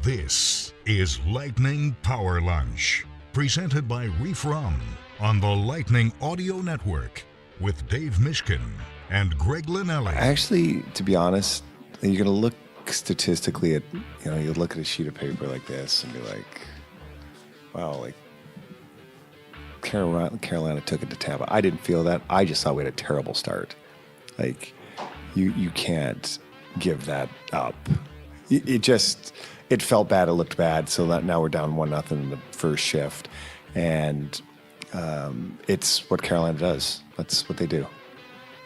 This is Lightning Power Lunch, presented by Reif Rum on the Lightning Audio Network with Dave Mishkin and Greg Linnelli. Actually, to be honest, you're going to look statistically at, you look at a sheet of paper like this and be like, wow, like Carolina took it to Tampa. I didn't feel that. I just thought we had a terrible start. Like, you can't give that up. It felt bad. It looked bad. So that now we're down 1-0 in the first shift. And it's what Carolina does. That's what they do.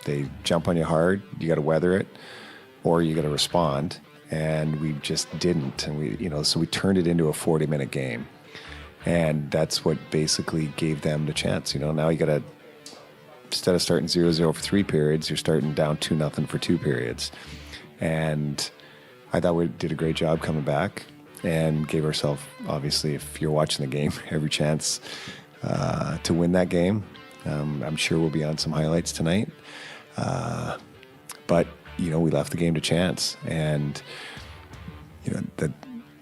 They jump on you hard. You got to weather it, or you got to respond. And we just didn't. And so we turned it into a 40-minute game. And that's what basically gave them the chance. Now you got to, instead of starting 0-0 for 3 periods, you're starting down 2-0 for 2 periods. And I thought we did a great job coming back and gave ourselves, obviously, if you're watching the game, every chance to win that game. I'm sure we'll be on some highlights tonight. But, we left the game to chance. And, that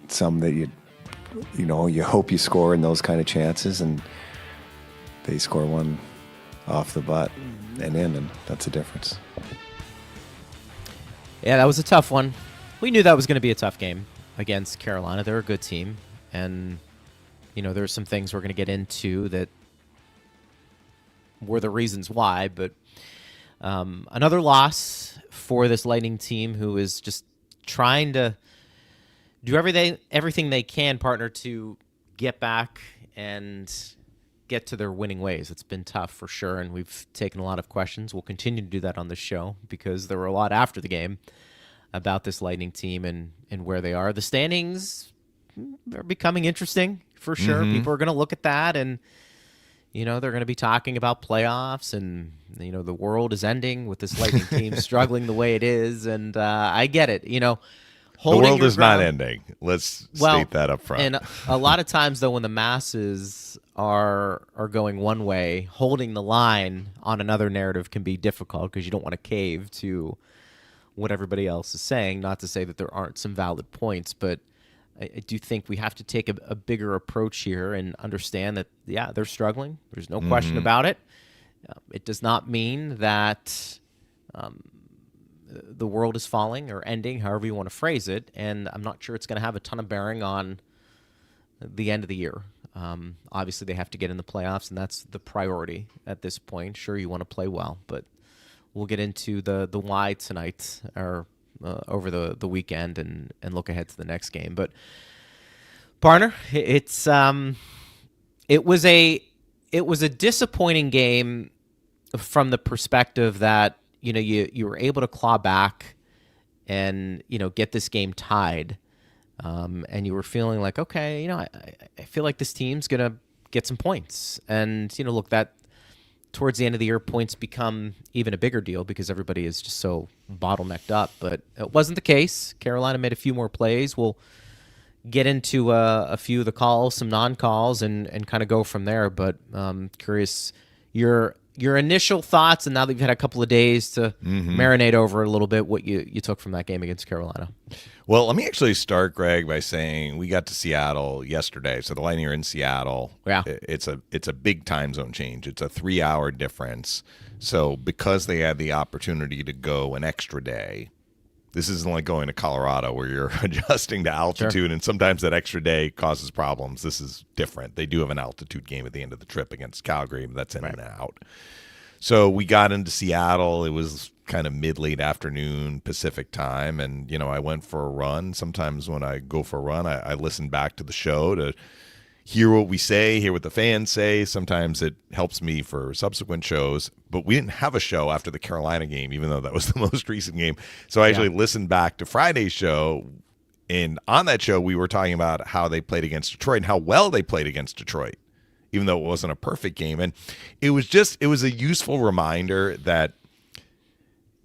some that you hope you score in those kind of chances, and they score one off the butt and in, and that's the difference. Yeah, that was a tough one. We knew that was going to be a tough game against Carolina. They're a good team, and there's some things we're going to get into that were the reasons why, but another loss for this Lightning team, who is just trying to do everything they can, partner, to get back and get to their winning ways. It's been tough for sure, and we've taken a lot of questions. We'll continue to do that on the show because there were a lot after the game about this Lightning team and where they are. The standings are becoming interesting for sure. Mm-hmm. People are going to look at that, and they're going to be talking about playoffs, and the world is ending with this Lightning team struggling the way it is, and I get it. The world is not ending. Let's state that up front. And a lot of times, though, when the masses are going one way, holding the line on another narrative can be difficult because you don't want to cave to what everybody else is saying. Not to say that there aren't some valid points, but I do think we have to take a bigger approach here and understand that, yeah, they're struggling. There's no question about it. It does not mean that the world is falling or ending, however you want to phrase it, and I'm not sure it's going to have a ton of bearing on the end of the year. Obviously, they have to get in the playoffs, and that's the priority at this point. Sure, you want to play well, but we'll get into the why tonight or over the weekend and look ahead to the next game. But partner, it was a disappointing game from the perspective that you were able to claw back and get this game tied, and you were feeling like, okay, I feel like this team's gonna get some points, and look, that towards the end of the year, points become even a bigger deal because everybody is just so bottlenecked up. But it wasn't the case. Carolina made a few more plays. We'll get into a few of the calls, some non-calls, and kind of go from there. But curious your initial thoughts, and now that you've had a couple of days to marinate over a little bit, what you took from that game against Carolina. Well, let me actually start, Greg, by saying we got to Seattle yesterday. So the Lightning are in Seattle. Yeah. It's a big time zone change. It's a 3-hour difference. So because they had the opportunity to go an extra day, this isn't like going to Colorado where you're adjusting to altitude, sure, and sometimes that extra day causes problems. This is different. They do have an altitude game at the end of the trip against Calgary, but that's in and out. So we got into Seattle. It was kind of mid-late afternoon Pacific time, and I went for a run. Sometimes when I go for a run, I listen back to the show to hear what we say, hear what the fans say. Sometimes it helps me for subsequent shows, but we didn't have a show after the Carolina game, even though that was the most recent game. So I actually listened back to Friday's show, and on that show we were talking about how they played against Detroit and how well they played against Detroit, even though it wasn't a perfect game. And it was a useful reminder that,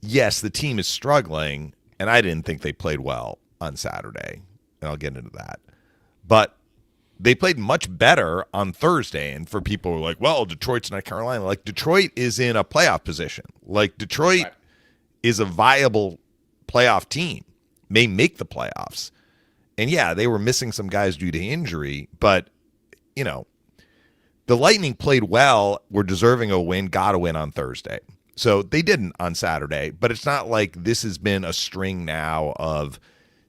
yes, the team is struggling, and I didn't think they played well on Saturday, and I'll get into that. But they played much better on Thursday, and for people who are like, well, Detroit's not Carolina. Like, Detroit is in a playoff position. Like, Detroit is a viable playoff team, may make the playoffs. And yeah, they were missing some guys due to injury, but, you know, the Lightning played well, were deserving a win, got a win on Thursday. So they didn't on Saturday, but it's not like this has been a string now of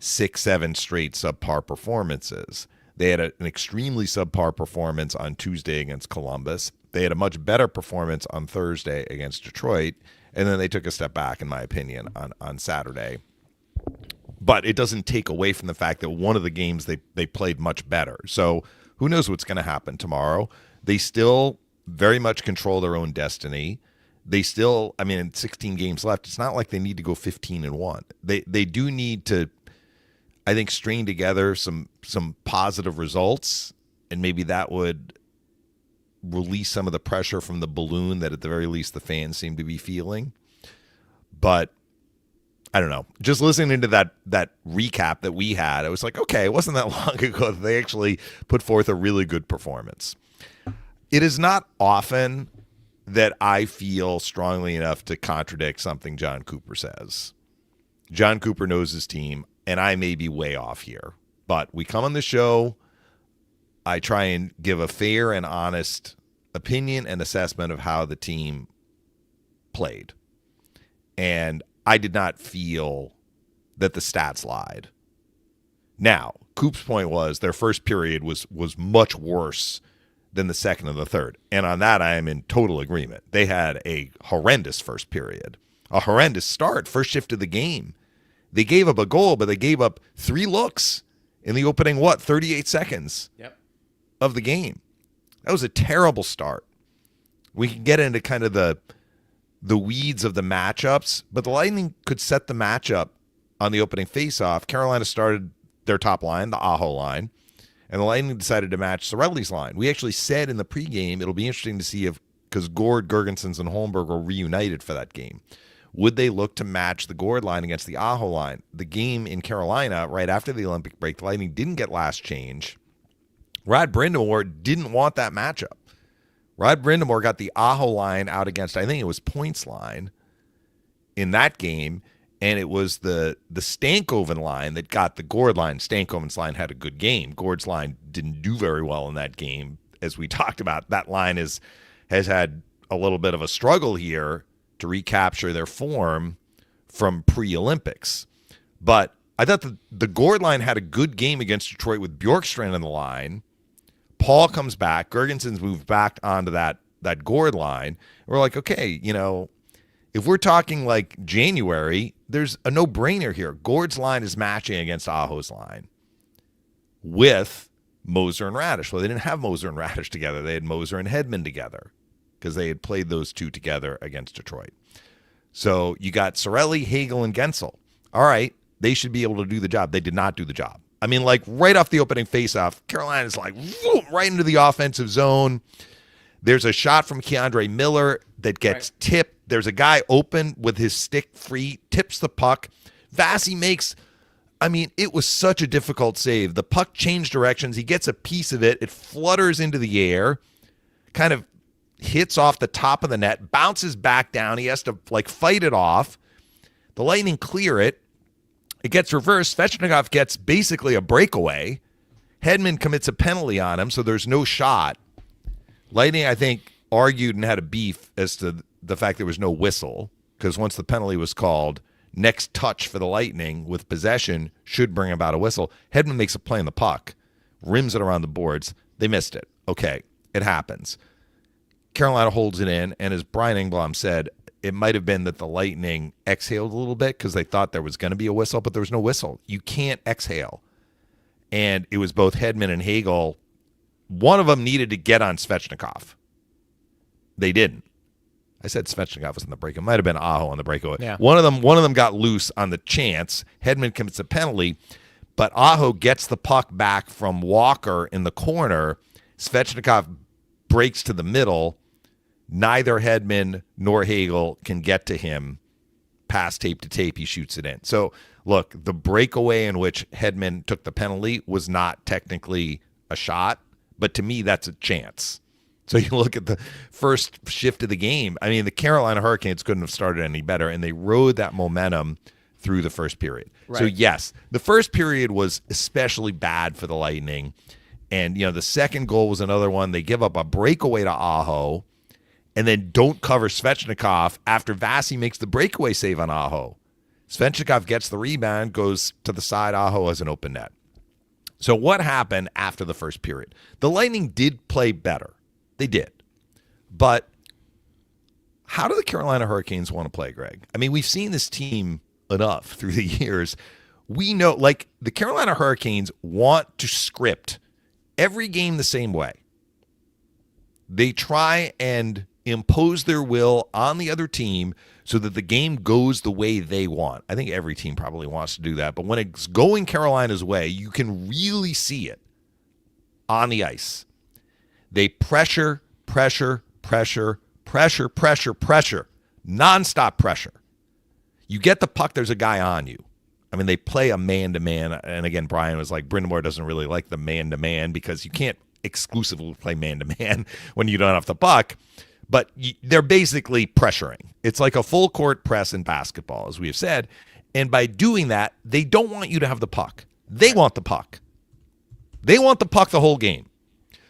6-7 straight subpar performances. They had an extremely subpar performance on Tuesday against Columbus. They had a much better performance on Thursday against Detroit, and then they took a step back, in my opinion, on Saturday. But it doesn't take away from the fact that one of the games they played much better. So who knows what's going to happen tomorrow. They still very much control their own destiny. They still, I mean, in 16 games left, it's not like they need to go 15-1. They do need to, I think, string together some positive results, and maybe that would release some of the pressure from the balloon that at the very least the fans seem to be feeling. But I don't know. Just listening to that recap that we had, I was like, okay, it wasn't that long ago that they actually put forth a really good performance. It is not often that I feel strongly enough to contradict something John Cooper says. John Cooper knows his team, and I may be way off here. But we come on the show, I try and give a fair and honest opinion and assessment of how the team played. And I did not feel that the stats lied. Now, Coop's point was their first period was much worse than the second and the third. And on that, I am in total agreement. They had a horrendous first period, a horrendous start, first shift of the game. They gave up a goal, but they gave up 3 looks in the opening, 38 seconds of the game. That was a terrible start. We can get into kind of the weeds of the matchups, but the Lightning could set the matchup on the opening faceoff. Carolina started their top line, the Aho line, and the Lightning decided to match Cirelli's line. We actually said in the pregame it'll be interesting to see if, because Gord, Gergensons, and Holmberg were reunited for that game, would they look to match the Gord line against the Aho line? The game in Carolina, right after the Olympic break, the Lightning didn't get last change. Rod Brind'Amour didn't want that matchup. Rod Brind'Amour got the Aho line out against, I think it was Points line in that game, and it was the Stankoven line that got the Gord line. Stankoven's line had a good game. Gord's line didn't do very well in that game. As we talked about, that line has had a little bit of a struggle here to recapture their form from pre-Olympics. But I thought the Gord line had a good game against Detroit with Bjorkstrand on the line. Paul comes back. Gergensons moved back onto that Gord line. We're like, okay, you know, if we're talking like January, there's a no-brainer here. Gord's line is matching against Aho's line with Moser and Radish. Well, they didn't have Moser and Radish together. They had Moser and Hedman together because they had played those two together against Detroit. So you got Cirelli, Hagel, and Gensel. All right, they should be able to do the job. They did not do the job. I mean, like right off the opening faceoff, Carolina's like right into the offensive zone. There's a shot from Keandre Miller that gets tipped. There's a guy open with his stick free, tips the puck. Vasi makes, I mean, it was such a difficult save. The puck changed directions. He gets a piece of it. It flutters into the air, kind of hits off the top of the net, bounces back down. He has to like fight it off. The Lightning clear it. It gets reversed. Svechnikov gets basically a breakaway. Hedman commits a penalty on him, so there's no shot. Lightning, I think, argued and had a beef as to the fact there was no whistle, because once the penalty was called, next touch for the Lightning with possession should bring about a whistle. Hedman makes a play on the puck, rims it around the boards. They missed it. Okay, it happens. Carolina holds it in, and as Brian Engblom said, it might have been that the Lightning exhaled a little bit because they thought there was going to be a whistle, but there was no whistle. You can't exhale. And it was both Hedman and Hagel. One of them needed to get on Svechnikov. They didn't. I said Svechnikov was on the break. It might have been Aho on the breakaway. Yeah. One of them got loose on the chance. Hedman commits a penalty, but Aho gets the puck back from Walker in the corner. Svechnikov breaks to the middle. Neither Hedman nor Hagel can get to him. Pass tape to tape, he shoots it in. So, look, the breakaway in which Hedman took the penalty was not technically a shot, but to me, that's a chance. So you look at the first shift of the game. I mean, the Carolina Hurricanes couldn't have started any better, and they rode that momentum through the first period. Right. So, yes, the first period was especially bad for the Lightning. And, the second goal was another one. They give up a breakaway to Aho and then don't cover Svechnikov after Vasi makes the breakaway save on Aho. Svechnikov gets the rebound, goes to the side. Aho has an open net. So what happened after the first period? The Lightning did play better. They did. But how do the Carolina Hurricanes want to play, Greg? I mean, we've seen this team enough through the years. We know, the Carolina Hurricanes want to script every game the same way. They try and impose their will on the other team so that the game goes the way they want. I think every team probably wants to do that. But when it's going Carolina's way, you can really see it on the ice. They pressure, nonstop pressure. You get the puck, there's a guy on you. I mean, they play a man-to-man. And again, Brian was like, Brindamore doesn't really like the man-to-man because you can't exclusively play man-to-man when you don't have the puck. But they're basically pressuring. It's like a full court press in basketball, as we have said. And by doing that, they don't want you to have the puck. They want the puck. They want the puck the whole game.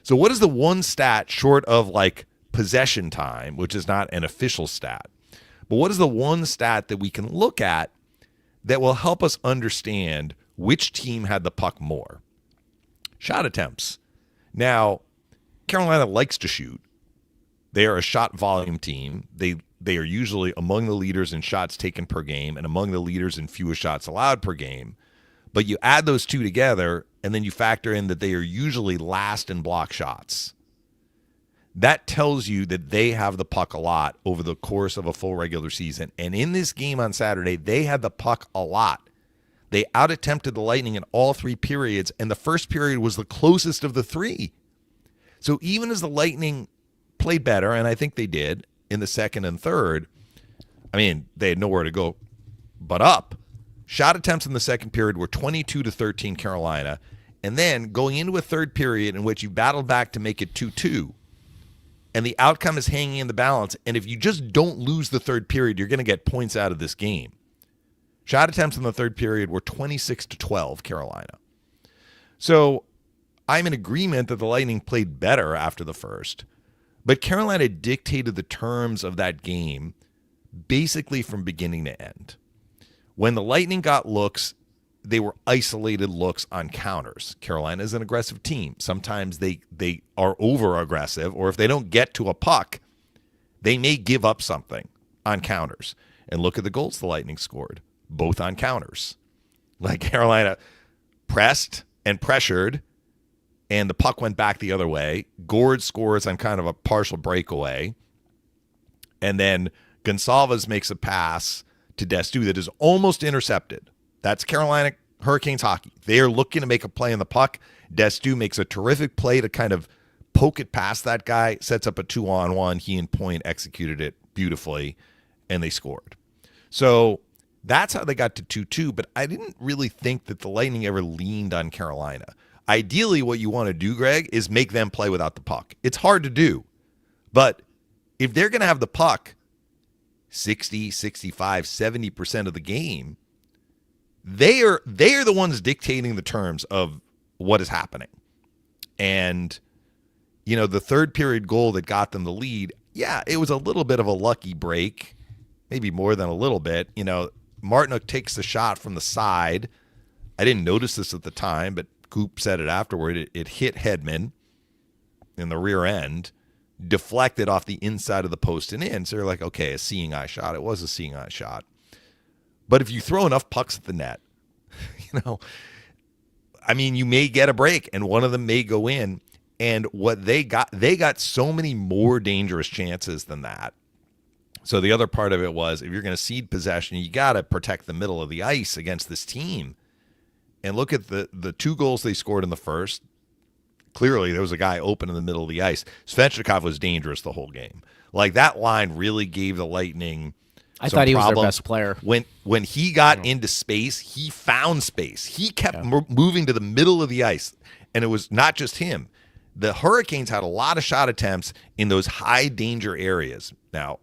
So what is the one stat short of possession time, which is not an official stat, but what is the one stat that we can look at that will help us understand which team had the puck more? Shot attempts. Now, Carolina likes to shoot. They are a shot volume team. They are usually among the leaders in shots taken per game and among the leaders in fewest shots allowed per game. But you add those two together, and then you factor in that they are usually last in block shots. That tells you that they have the puck a lot over the course of a full regular season. And in this game on Saturday, they had the puck a lot. They out-attempted the Lightning in all three periods, and the first period was the closest of the three. So even as the Lightning played better, and I think they did, in the second and third, I mean, they had nowhere to go but up. Shot attempts in the second period were 22-13 Carolina. And then going into a third period in which you battled back to make it 2-2, and the outcome is hanging in the balance. And if you just don't lose the third period, you're going to get points out of this game. Shot attempts in the third period were 26-12 Carolina. So I'm in agreement that the Lightning played better after the first, but Carolina dictated the terms of that game basically from beginning to end. When the Lightning got looks, they were isolated looks on counters. Carolina is an aggressive team. Sometimes they are over-aggressive, or if they don't get to a puck, they may give up something on counters. And look at the goals the Lightning scored, both on counters. Carolina pressed and pressured, and the puck went back the other way. Gord scores on kind of a partial breakaway. And then Gonçalves makes a pass to Destu that is almost intercepted. That's Carolina Hurricanes hockey. They are looking to make a play on the puck. Destu makes a terrific play to kind of poke it past that guy, sets up a 2-on-1. He and Point executed it beautifully, and they scored. So that's how they got to 2-2, but I didn't really think that the Lightning ever leaned on Carolina. Ideally, what you want to do, Greg, is make them play without the puck. It's hard to do, but if they're going to have the puck 60, 65, 70% of the game, they are the ones dictating the terms of what is happening. And, the third period goal that got them the lead, yeah, it was a little bit of a lucky break, maybe more than a little bit. Martinook takes the shot from the side. I didn't notice this at the time, but Coop said it afterward. It hit Hedman in the rear end, deflected off the inside of the post and in. So you're like, okay, a seeing eye shot. It was a seeing eye shot. But if you throw enough pucks at the net, you may get a break and one of them may go in. And what they got so many more dangerous chances than that. So the other part of it was, if you're going to cede possession, you got to protect the middle of the ice against this team. And look at the two goals they scored in the first. Clearly, there was a guy open in the middle of the ice. Svechnikov was dangerous the whole game. That line really gave the Lightning I thought he was their best player. When he got into space, he found space. He kept moving to the middle of the ice, and it was not just him. The Hurricanes had a lot of shot attempts in those high danger areas. Now,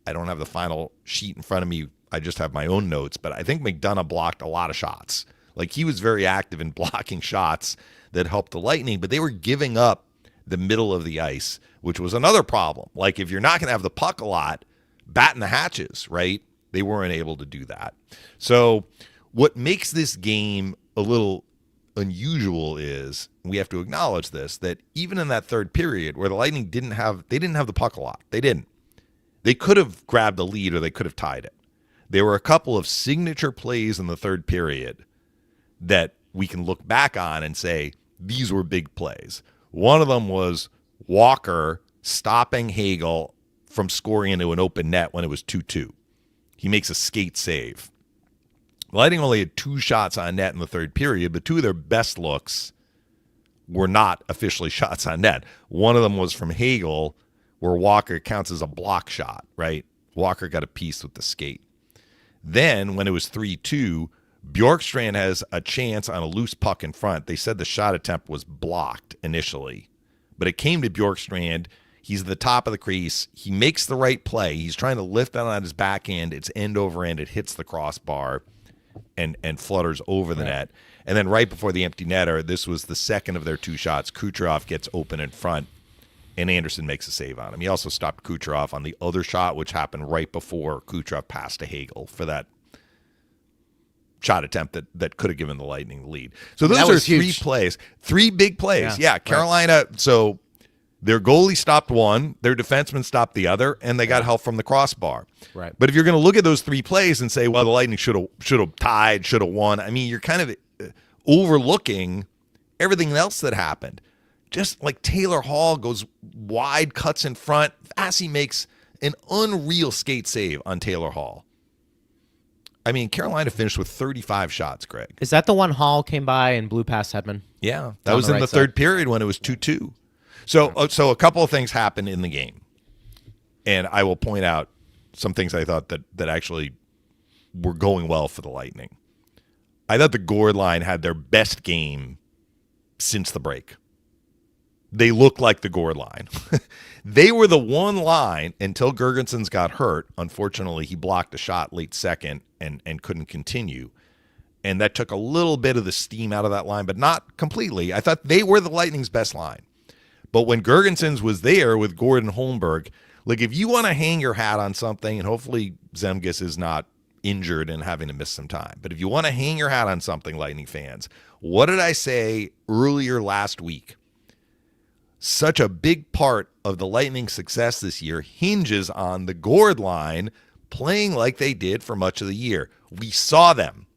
I don't have the final sheet in front of me I just have my own notes, but I think McDonough blocked a lot of shots. Like, he was very active in blocking shots that helped the Lightning, but they were giving up the middle of the ice, which was another problem. Like, if you're not going to have the puck a lot, batten the hatches, right? They weren't able to do that. So what makes this game a little unusual is, we have to acknowledge this, that even in that third period where the Lightning didn't have the puck a lot. They didn't. They could have grabbed the lead or they could have tied it. There were a couple of signature plays in the third period that we can look back on and say, these were big plays. One of them was Walker stopping Hagel from scoring into an open net when it was 2-2. He makes a skate save. The Lightning only had 2 shots on net in the third period, but 2 of their best looks were not officially shots on net. One of them was from Hagel, where Walker counts as a block shot, right? Walker got a piece with the skate. Then, when it was 3-2, Bjorkstrand has a chance on a loose puck in front. They said the shot attempt was blocked initially, but it came to Bjorkstrand. He's at the top of the crease. He makes the right play. He's trying to lift out on his backhand. It's end over end. It hits the crossbar and flutters over the net. And then right before the empty netter, this was the second of their 2 shots. Kucherov gets open in front, and Anderson makes a save on him. He also stopped Kucherov on the other shot, which happened right before Kucherov passed to Hagel for that shot attempt that could have given the Lightning the lead. So those are 3 plays, 3 big plays. Yeah, Carolina. Right. So their goalie stopped one, their defenseman stopped the other, and they got help from the crossbar. Right. But if you're going to look at those 3 plays and say, well, the Lightning should have tied, should have won, I mean, you're kind of overlooking everything else that happened. Just like Taylor Hall goes wide, cuts in front. Vasi makes an unreal skate save on Taylor Hall. I mean, Carolina finished with 35 shots, Greg. Is that the one Hall came by and blew past Hedman? Yeah, that was in the third period when it was 2-2. So a couple of things happened in the game, and I will point out some things I thought that actually were going well for the Lightning. I thought the Gord line had their best game since the break. They looked like the Gord line. They were the one line until Gergensen's got hurt. Unfortunately, he blocked a shot late second and couldn't continue. And that took a little bit of the steam out of that line, but not completely. I thought they were the Lightning's best line. But when Gergensen's was there with Gord and Holmberg, like, if you want to hang your hat on something, and hopefully Zemgus is not injured and having to miss some time, but if you want to hang your hat on something, Lightning fans, what did I say earlier last week? Such a big part of the Lightning's success this year hinges on the Gord line playing like they did for much of the year. We saw them.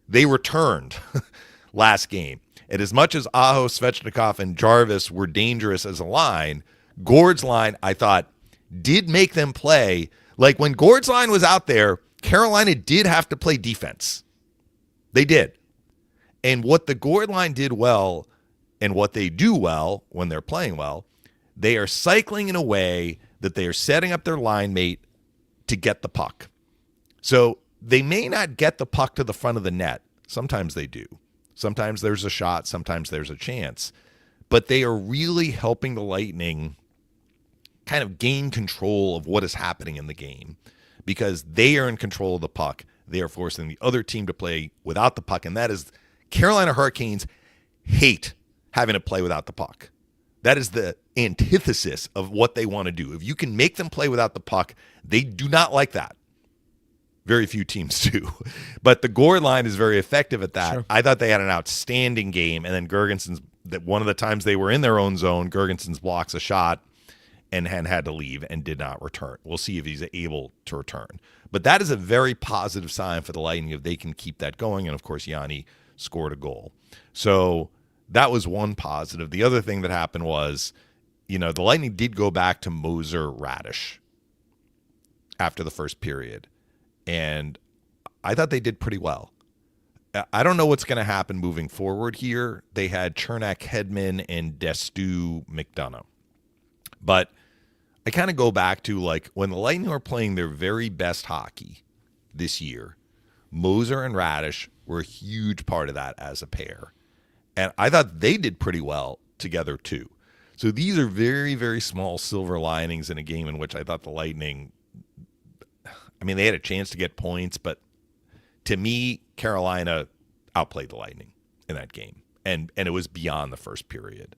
They returned last game. And as much as Aho, Svechnikov, and Jarvis were dangerous as a line, Gord's line, I thought, did make them play. Like, when Gord's line was out there, Carolina did have to play defense. They did. And what the Gord line did well, and what they do well when they're playing well, they are cycling in a way that they are setting up their line mate to get the puck. So they may not get the puck to the front of the net. Sometimes they do. Sometimes there's a shot. Sometimes there's a chance. But they are really helping the Lightning kind of gain control of what is happening in the game, because they are in control of the puck. They are forcing the other team to play without the puck, and that is Carolina Hurricanes hate having to play without the puck. That is the antithesis of what they want to do. If you can make them play without the puck, they do not like that. Very few teams do. But the Gord line is very effective at that. Sure. I thought they had an outstanding game, and then Gergensen's, that one of the times they were in their own zone, Gergensen's blocks a shot and had to leave and did not return. We'll see if he's able to return. But that is a very positive sign for the Lightning if they can keep that going. And, of course, Yanni scored a goal. So that was one positive. The other thing that happened was, the Lightning did go back to Moser Radish after the first period. And I thought they did pretty well. I don't know what's going to happen moving forward here. They had Chernak, Hedman, and Destu McDonough. But I kind of go back to, like, when the Lightning were playing their very best hockey this year, Moser and Radish were a huge part of that as a pair. And I thought they did pretty well together, too. So these are very, very small silver linings in a game in which I thought the Lightning, I mean, they had a chance to get points, but to me, Carolina outplayed the Lightning in that game, and it was beyond the first period.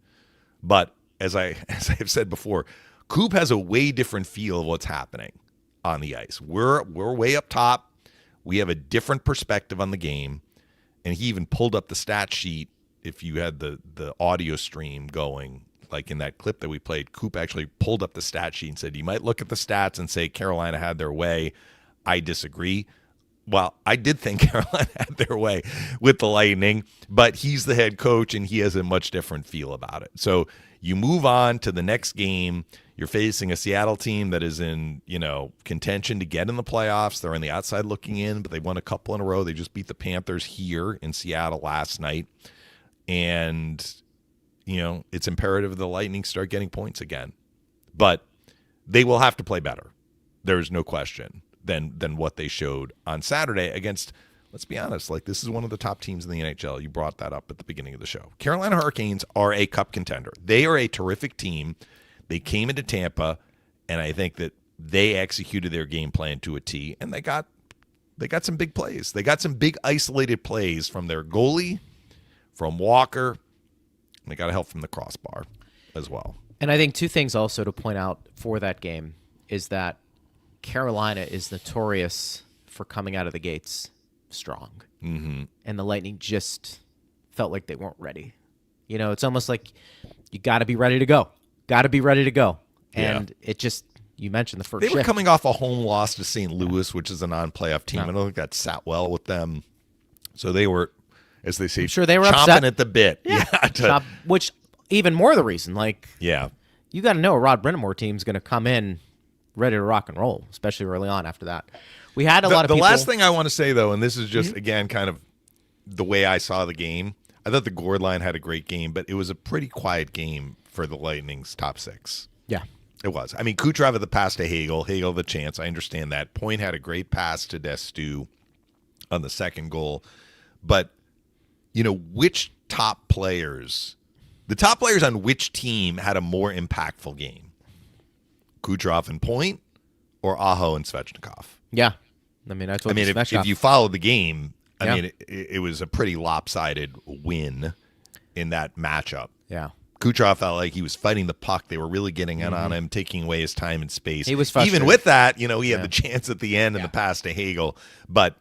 But as I've said before, Coop has a way different feel of what's happening on the ice. We're way up top. We have a different perspective on the game, and he even pulled up the stat sheet. If you had the audio stream going, like in that clip that we played, Coop actually pulled up the stat sheet and said, you might look at the stats and say Carolina had their way. I disagree. Well, I did think Carolina had their way with the Lightning, but he's the head coach and he has a much different feel about it. So you move on to the next game. You're facing a Seattle team that is in, contention to get in the playoffs. They're on the outside looking in, but they won a couple in a row. They just beat the Panthers here in Seattle last night. And, it's imperative the Lightning start getting points again. But they will have to play better. There's no question than what they showed on Saturday against, let's be honest, like this is one of the top teams in the NHL. You brought that up at the beginning of the show. Carolina Hurricanes are a cup contender. They are a terrific team. They came into Tampa, and I think that they executed their game plan to a T, and they got some big plays. They got some big isolated plays from their goalie, from Walker, and they got help from the crossbar as well. And I think two things also to point out for that game is that Carolina is notorious for coming out of the gates strong. Mm-hmm. And the Lightning just felt like they weren't ready. It's almost like you got to be ready to go. Got to be ready to go. And it just, you mentioned the first They were shift. coming off a home loss to St. Louis, which is a non-playoff team. I don't think that sat well with them. So they were, as they say, sure they were chomping upset. at the bit. Yeah. Which, even more the reason, yeah. You got to know a Rod Brind'Amour team's going to come in ready to rock and roll, especially early on after that. We had a lot of people. The last thing I want to say, though, and this is just, again, kind of the way I saw the game, I thought the Gord line had a great game, but it was a pretty quiet game for the Lightning's top six. Yeah. It was. I mean, Kucherov had the pass to Hagel the chance. I understand that. Point had a great pass to Destu on the second goal. But, which top players, the top players on which team had a more impactful game? Kucherov and Point, or Aho and Svechnikov? Yeah. I mean, if you follow the game, it was a pretty lopsided win in that matchup. Yeah. Kucherov felt like he was fighting the puck. They were really getting in on him, taking away his time and space. He was frustrated. Even with that, he had the chance at the end and the pass to Hagel. But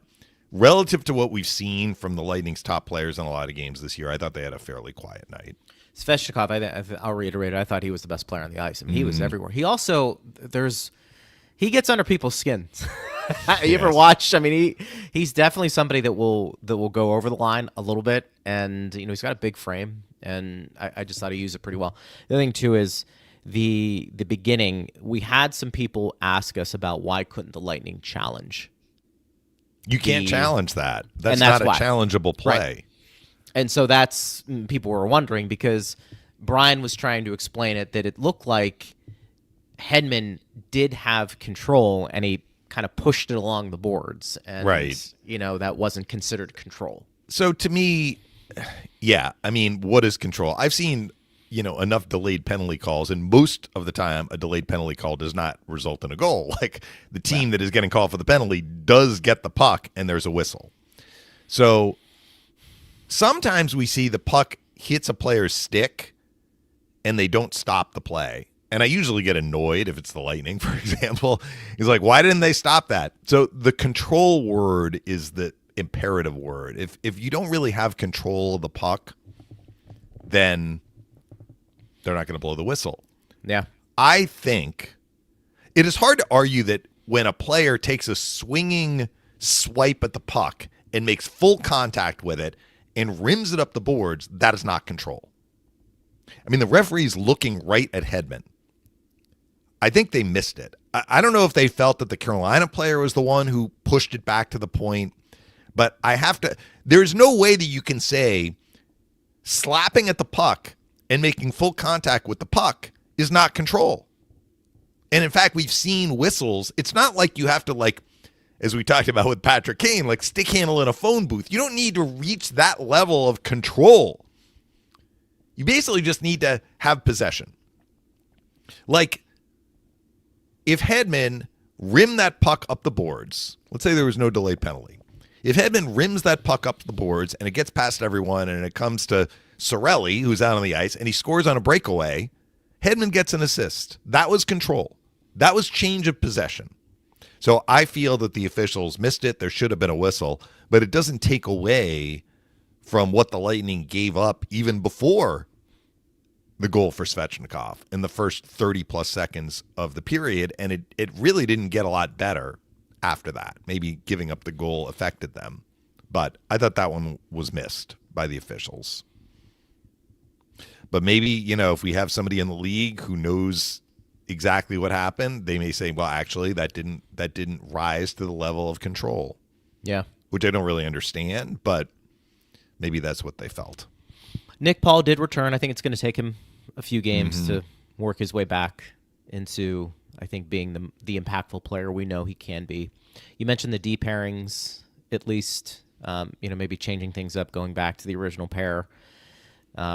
relative to what we've seen from the Lightning's top players in a lot of games this year, I thought they had a fairly quiet night. Svechnikov, I'll reiterate it, I thought he was the best player on the ice. I mean, he was everywhere. He also, he gets under people's skin. You ever watch? I mean, he's definitely somebody that will go over the line a little bit, and he's got a big frame, and I just thought he used it pretty well. The other thing too is the beginning. We had some people ask us about why couldn't the Lightning challenge. You can't challenge that. That's not a challengeable play. Right. And so that's, people were wondering, because Brian was trying to explain it, that it looked like Hedman did have control and he kind of pushed it along the boards. And, right. That wasn't considered control. So to me, I mean, what is control? I've seen, enough delayed penalty calls, and most of the time a delayed penalty call does not result in a goal. Like the team that is getting called for the penalty does get the puck and there's a whistle. So sometimes we see the puck hits a player's stick and they don't stop the play. And I usually get annoyed if it's the Lightning, for example. He's like, why didn't they stop that? So the control word is the imperative word. If you don't really have control of the puck, then they're not going to blow the whistle. Yeah. I think it is hard to argue that when a player takes a swinging swipe at the puck and makes full contact with it and rims it up the boards, that is not control. I mean, the referee's looking right at Hedman. I think they missed it. I don't know if they felt that the Carolina player was the one who pushed it back to the point, but there's no way that you can say slapping at the puck and making full contact with the puck is not control. And in fact, we've seen whistles. It's not like you have to, as we talked about with Patrick Kane, stick handle in a phone booth. You don't need to reach that level of control. You basically just need to have possession. If Hedman rim that puck up the boards. Let's say there was no delayed penalty. If Hedman rims that puck up the boards and it gets past everyone and it comes to Cirelli, who's out on the ice, and he scores on a breakaway, Hedman gets an assist. That was control. That was change of possession. So I feel that the officials missed it. There should have been a whistle, but it doesn't take away from what the Lightning gave up even before the goal for Svechnikov in the first 30-plus seconds of the period, and it really didn't get a lot better after that. Maybe giving up the goal affected them, but I thought that one was missed by the officials. But maybe, if we have somebody in the league who knows exactly what happened, they may say, well, actually, that didn't rise to the level of control. Yeah. Which I don't really understand, but maybe that's what they felt. Nick Paul did return. I think it's going to take him a few games to work his way back into, I think, being the impactful player we know he can be. You mentioned the D pairings, at least, maybe changing things up, going back to the original pair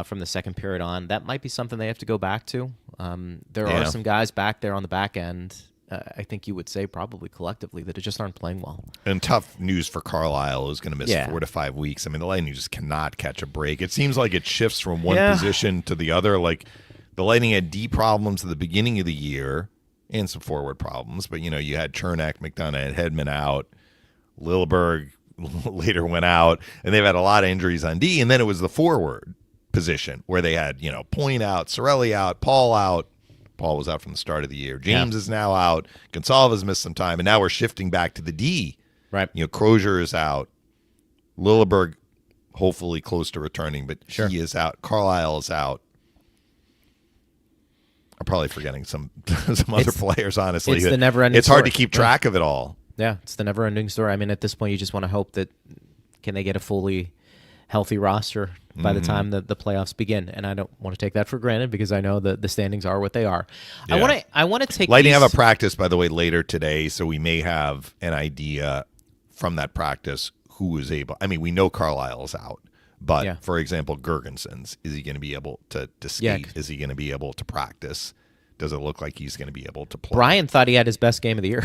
from the second period on. That might be something they have to go back to. There are some guys back there on the back end, I think you would say probably collectively, that just aren't playing well. And tough news for Carlisle, who's going to miss 4 to 5 weeks. I mean, the Lightning just cannot catch a break. It seems like it shifts from one position to the other. Like the Lightning had D problems at the beginning of the year and some forward problems. But, you had Chernak, McDonough, and Hedman out. Lilleberg later went out. And they've had a lot of injuries on D. And then it was the forward position where they had, Point out, Cirelli out, Paul out. Paul was out from the start of the year. James is now out. Gonsalves missed some time, and now we're shifting back to the D. Right. Crozier is out. Lilleberg, hopefully close to returning, but he is out. Carlisle is out. I'm probably forgetting some other players, honestly. It's the never-ending It's hard story. to keep track of it all. Yeah, it's the never-ending story. I mean, at this point, you just want to hope that can they get a fully healthy roster by the time the playoffs begin, and I don't want to take that for granted because I know that the standings are what they are. Yeah. I want to take Lightning have a practice, by the way, later today, so we may have an idea from that practice who is able. I mean, we know Carlisle is out, but for example, Gergensons, is he going to be able to skate? Is he going to be able to practice? Does it look like he's going to be able to play? Brian thought he had his best game of the year.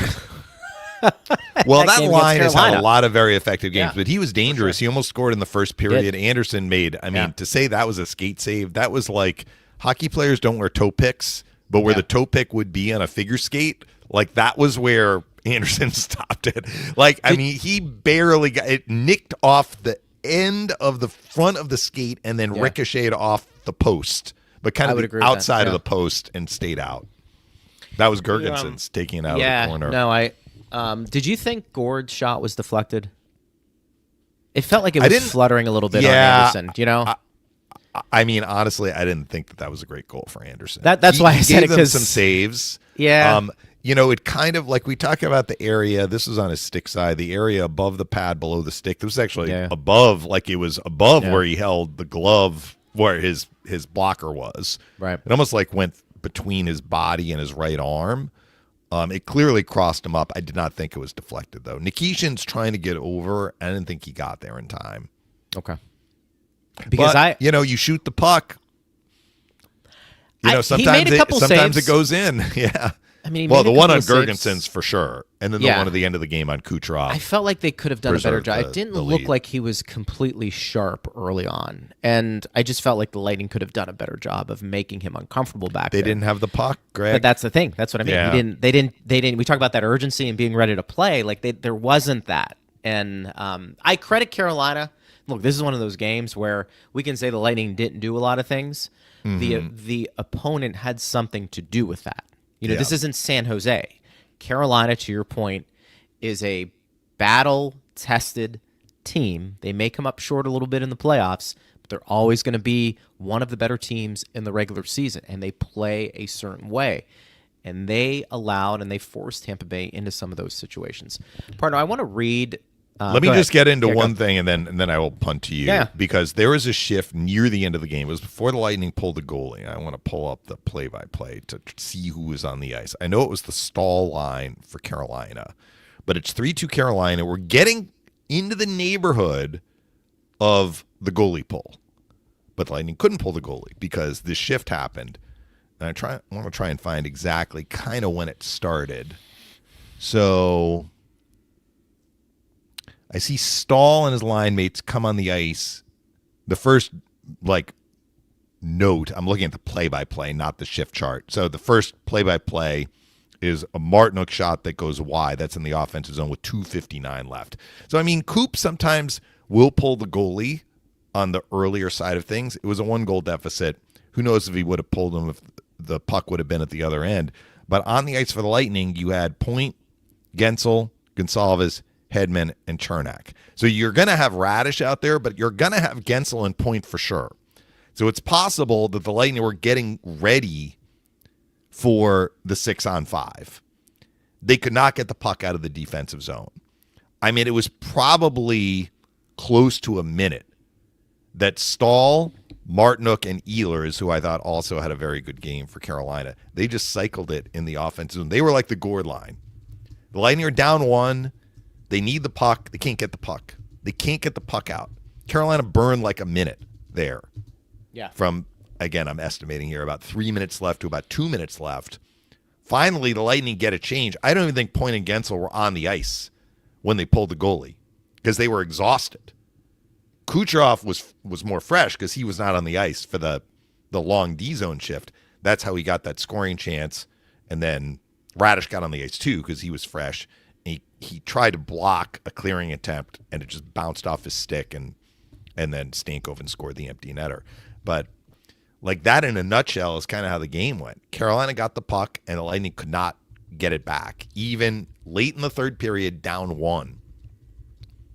Well, that game line against has had Carolina. a lot of very effective games, Yeah, but he was dangerous. He almost scored in the first period. Anderson made, to say that was a skate save, that was like hockey players don't wear toe picks, but where the toe pick would be on a figure skate, like that was where Anderson stopped it. Like, he barely got it, nicked off the end of the front of the skate and then ricocheted off the post, but kind of the outside of the post and stayed out. That was Gergensons taking it out of the corner. No, did you think Gord's shot was deflected? It felt like it was fluttering a little bit on Anderson, I mean, honestly, I didn't think that was a great goal for Anderson. That's why I said it, gave them some saves. Yeah. It kind of, like we talk about the area, this was on his stick side, the area above the pad, below the stick. This was actually above, like it was above where he held the glove, where his blocker was. Right. It almost like went between his body and his right arm. It clearly crossed him up. I did not think it was deflected, though. Nikishin's trying to get over. I didn't think he got there in time. Okay. Because you shoot the puck. Sometimes he made a couple sometimes saves. it goes in. Yeah. I mean, the one on Gergensons Gergensons for sure, and then the one at the end of the game on Kucherov. I felt like they could have done a better job. It didn't look lead. like he was completely sharp early on, and I just felt like the Lightning could have done a better job of making him uncomfortable back there. They didn't have the puck, Greg. But that's the thing. That's what I mean. Yeah. They didn't. We talk about that urgency and being ready to play. Like there wasn't that. And I credit Carolina. Look, this is one of those games where we can say the Lightning didn't do a lot of things. The opponent had something to do with that. This isn't San Jose. Carolina, to your point, is a battle-tested team. They may come up short a little bit in the playoffs, but they're always going to be one of the better teams in the regular season, and they play a certain way. And they allowed and they forced Tampa Bay into some of those situations. Partner, I want to read... Let me just get into one thing, and then I will punt to you. Because there was a shift near the end of the game. It was before the Lightning pulled the goalie. I want to pull up the play-by-play to see who was on the ice. I know it was the stall line for Carolina, but it's 3-2 Carolina. We're getting into the neighborhood of the goalie pull. But the Lightning couldn't pull the goalie because this shift happened. And I want to try and find exactly kind of when it started. So I see Stahl and his line mates come on the ice. The first, note, I'm looking at the play-by-play, not the shift chart. So the first play-by-play is a Martinook shot that goes wide. That's in the offensive zone with 2:59 left. So, Coop sometimes will pull the goalie on the earlier side of things. It was a 1-goal deficit. Who knows if he would have pulled him if the puck would have been at the other end. But on the ice for the Lightning, you had Point, Gensel, Gonsalves, Hedman, and Chernak. So you're going to have Radish out there, but you're going to have Gensel and Point for sure. So it's possible that the Lightning were getting ready for the 6-on-5. They could not get the puck out of the defensive zone. It was probably close to a minute that Stahl, Martinook, and Ehlers, who I thought also had a very good game for Carolina, they just cycled it in the offensive zone. They were like the gourd line. The Lightning are down 1. They need the puck. They can't get the puck. They can't get the puck out. Carolina burned like a minute there. Yeah. From, again, I'm estimating here, about 3 minutes left to about 2 minutes left. Finally, the Lightning get a change. I don't even think Point and Gensel were on the ice when they pulled the goalie because they were exhausted. Kucherov was more fresh because he was not on the ice for the long D-zone shift. That's how he got that scoring chance. And then Radish got on the ice too because he was fresh. He tried to block a clearing attempt, and it just bounced off his stick, and then Stankoven scored the empty netter. But that in a nutshell is kind of how the game went. Carolina got the puck, and the Lightning could not get it back. Even late in the third period, down 1,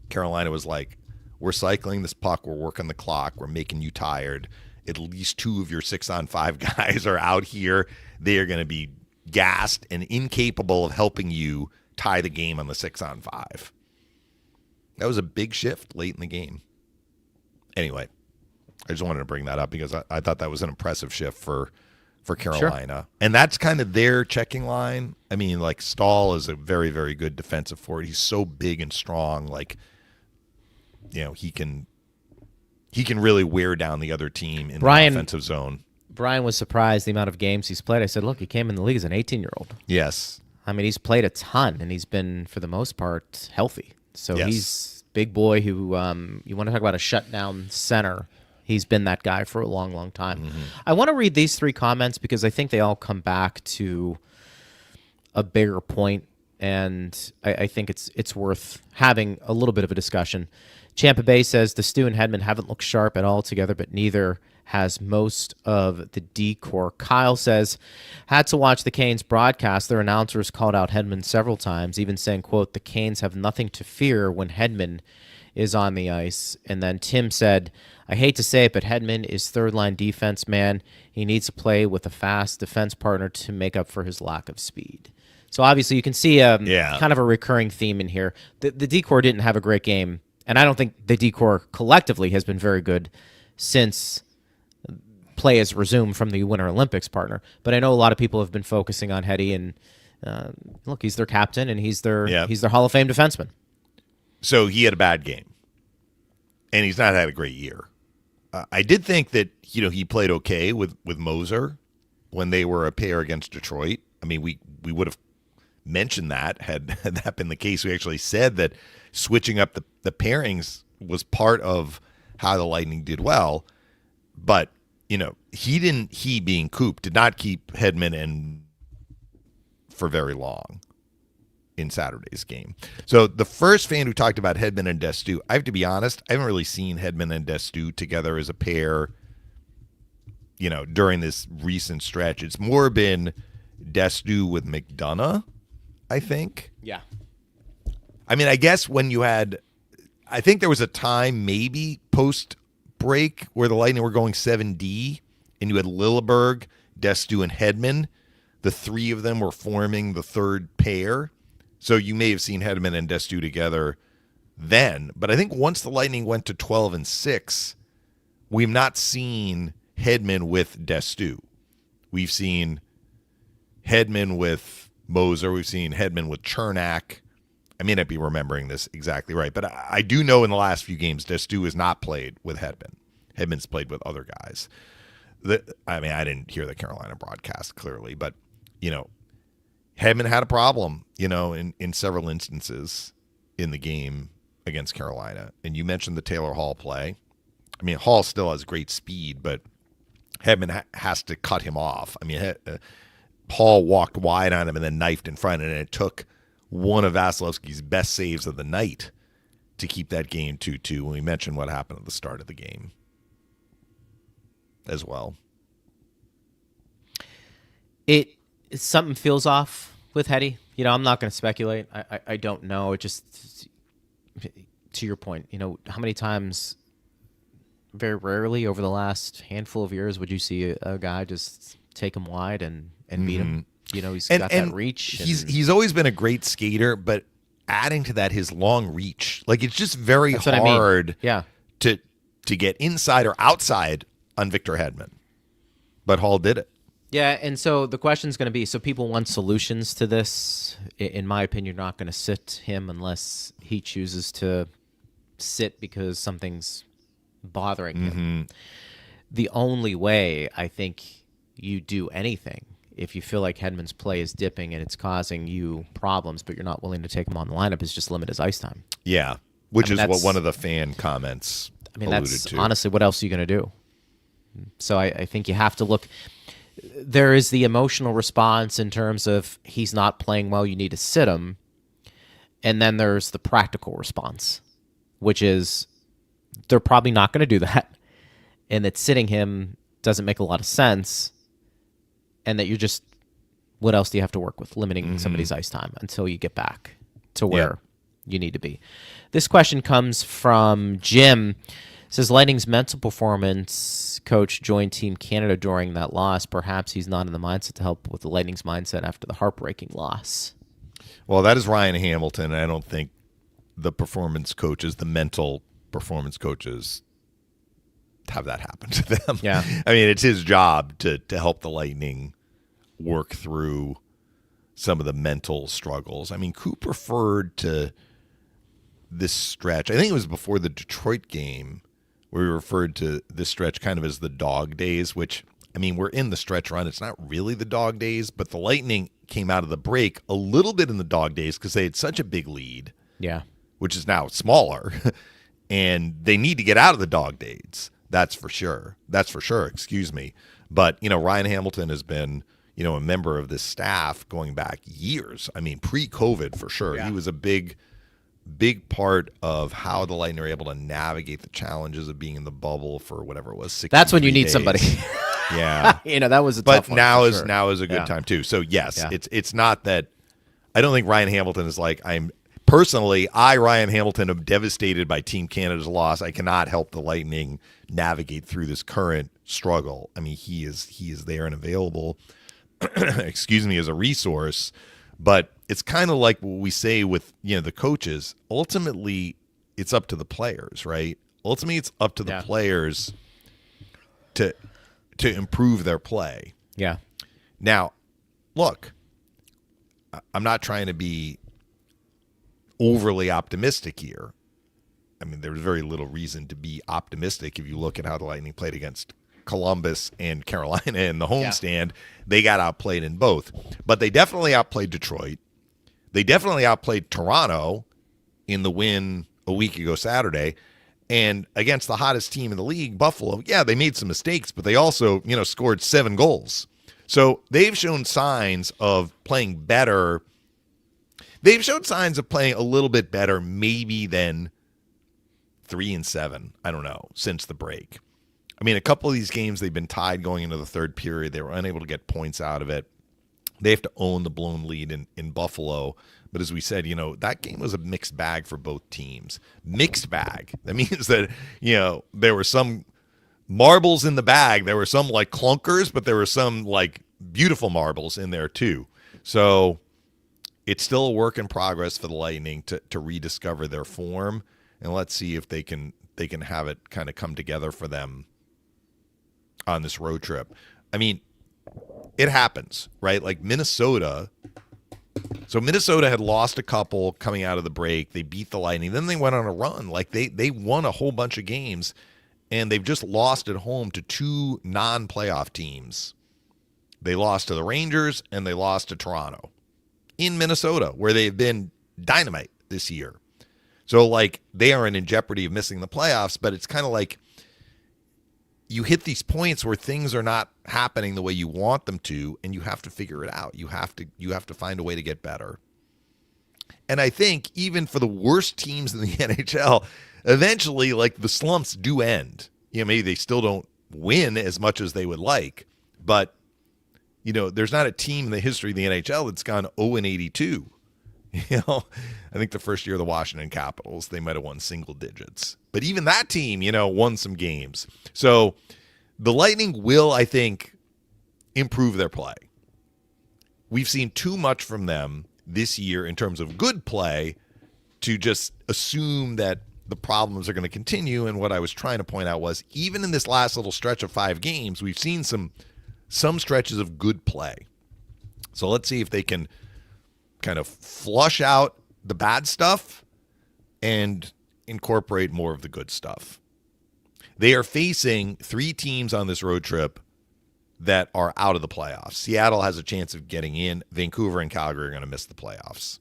Carolina was like, we're cycling this puck, we're working the clock, we're making you tired. At least 2 of your 6-on-5 guys are out here. They are going to be gassed and incapable of helping you tie the game on the 6-on-5. That was a big shift late in the game. Anyway, I just wanted to bring that up because I thought that was an impressive shift for Carolina. Sure. And that's kind of their checking line. Stahl is a very, very good defensive forward. He's so big and strong. He can really wear down the other team in the offensive zone. Brian was surprised the amount of games he's played. I said, look, he came in the league as an 18-year-old. Yes. He's played a ton, and he's been, for the most part, healthy. So yes. He's a big boy who, you want to talk about a shutdown center. He's been that guy for a long, long time. Mm-hmm. I want to read these 3 comments because I think they all come back to a bigger point, and I think it's worth having a little bit of a discussion. Tampa Bay says the Stu and Hedman haven't looked sharp at all together, but neither has most of the D-core. Kyle says, had to watch the Canes broadcast. Their announcers called out Hedman several times, even saying, quote, the Canes have nothing to fear when Hedman is on the ice. And then Tim said, I hate to say it, but Hedman is third-line defense, man. He needs to play with a fast defense partner to make up for his lack of speed. So obviously you can see kind of a recurring theme in here. The D-core didn't have a great game, and I don't think the D-core collectively has been very good since play has resumed from the Winter Olympics partner. But I know a lot of people have been focusing on Heddy, and look, he's their captain, and he's their Hall of Fame defenseman. So he had a bad game, and he's not had a great year. I did think that he played okay with Moser when they were a pair against Detroit. We would have mentioned that had that been the case. We actually said that switching up the pairings was part of how the Lightning did well, but he being Coop did not keep Hedman in for very long in Saturday's game. So the first fan who talked about Hedman and Destu, I have to be honest, I haven't really seen Hedman and Destu together as a pair, during this recent stretch. It's more been Destu with McDonough, I think. Yeah. I guess I think there was a time maybe post break where the Lightning were going 7D, and you had Lilleberg, Destu, and Hedman. The 3 of them were forming the third pair. So you may have seen Hedman and Destu together then. But I think once the Lightning went to 12-6, we've not seen Hedman with Destu. We've seen Hedman with Moser. We've seen Hedman with Chernak. I may not be remembering this exactly right, but I do know in the last few games, Destu has not played with Hedman. Hedman's played with other guys. I didn't hear the Carolina broadcast clearly, but, Hedman had a problem, in several instances in the game against Carolina. And you mentioned the Taylor Hall play. I mean, Hall still has great speed, but Hedman has to cut him off. I mean, Hall walked wide on him and then knifed in front, and it took one of Vasilevsky's best saves of the night to keep that game 2-2. When we mentioned what happened at the start of the game as well. Something feels off with Hetty. I'm not going to speculate. I don't know. It just, to your point, how many times, very rarely over the last handful of years, would you see a guy just take him wide and beat him? He's got that reach. He's always been a great skater, but adding to that, his long reach, like it's just very hard to get inside or outside on Victor Hedman. But Hall did it. Yeah, and so the question is going to be, so people want solutions to this. In my opinion, you're not going to sit him unless he chooses to sit because something's bothering him. The only way I think you do anything, if you feel like Hedman's play is dipping and it's causing you problems, but you're not willing to take him on the lineup, is just limit his ice time. Yeah, which is what one of the fan comments alluded to. Honestly, what else are you going to do? So I think you have to look. There is the emotional response in terms of he's not playing well, you need to sit him. And then there's the practical response, which is they're probably not going to do that. And that sitting him doesn't make a lot of sense. And that what else do you have to work with? Limiting somebody's ice time until you get back to where you need to be. This question comes from Jim. It says, Lightning's mental performance coach joined Team Canada during that loss. Perhaps he's not in the mindset to help with the Lightning's mindset after the heartbreaking loss. Well, that is Ryan Hamilton. I don't think the performance coaches, the mental performance coaches, have that happen to them. Yeah. I mean, it's his job to help the Lightning work through some of the mental struggles. I mean, Coop referred to this stretch, I think it was before the Detroit game, where we referred to this stretch kind of as the dog days, which, I mean, we're in the stretch run. It's not really the dog days, but the Lightning came out of the break a little bit in the dog days because they had such a big lead. Yeah. Which is now smaller. And they need to get out of the dog days. That's for sure. Excuse me. But, Ryan Hamilton has been, a member of this staff going back years. I mean, pre-COVID for sure. Yeah. He was a big part of how the Lightning are able to navigate the challenges of being in the bubble for whatever it was. 63 That's when you need days. somebody. Yeah. That was a tough one. But now is a good time too. So yes, it's not that I don't think Ryan Hamilton is like Ryan Hamilton, am devastated by Team Canada's loss. I cannot help the Lightning navigate through this current struggle. I mean, he is there and available, excuse me, as a resource. But it's kind of like what we say with, the coaches. Ultimately, it's up to the players, right? Ultimately, it's up to the players to improve their play. Yeah. Now, look, I'm not trying to be overly optimistic here. I mean, there's very little reason to be optimistic if you look at how the Lightning played against Columbus and Carolina in the homestand. They got outplayed in both. But they definitely outplayed Detroit. They definitely outplayed Toronto in the win a week ago Saturday. And against the hottest team in the league, Buffalo, they made some mistakes, but they also, scored 7 goals. So they've shown signs of playing better. They've shown signs of playing a little bit better maybe than 3-7, I don't know, since the break. I mean, a couple of these games, they've been tied going into the third period. They were unable to get points out of it. They have to own the blown lead in Buffalo. But as we said, that game was a mixed bag for both teams. Mixed bag. That means that, there were some marbles in the bag. There were some like clunkers, but there were some like beautiful marbles in there too. So it's still a work in progress for the Lightning to rediscover their form. And let's see if they can have it kind of come together for them on this road trip. I mean, it happens, right? Like Minnesota. So Minnesota had lost a couple coming out of the break. They beat the Lightning. Then they went on a run. Like they won a whole bunch of games, and they've just lost at home to 2 non-playoff teams. They lost to the Rangers, and they lost to Toronto. in Minnesota, where they've been dynamite this year. So, like, they aren't in jeopardy of missing the playoffs, but it's kind of like you hit these points where things are not happening the way you want them to, and you have to figure it out. You have to find a way to get better. And I think even for the worst teams in the NHL, eventually, like, the slumps do end. You know, maybe they still don't win as much as they would like, but, you know, there's not a team in the history of the NHL that's gone 0-82. You know, I think the first year of the Washington Capitals, they might have won single digits. But even that team, you know, won some games. So the Lightning will, I think, improve their play. We've seen too much from them this year in terms of good play to just assume that the problems are going to continue. And what I was trying to point out was, even in this last little stretch of 5 games, we've seen some stretches of good play. So let's see if they can kind of flush out the bad stuff and incorporate more of the good stuff. They are facing 3 teams on this road trip that are out of the playoffs. Seattle has a chance of getting in. Vancouver and Calgary are going to miss the playoffs.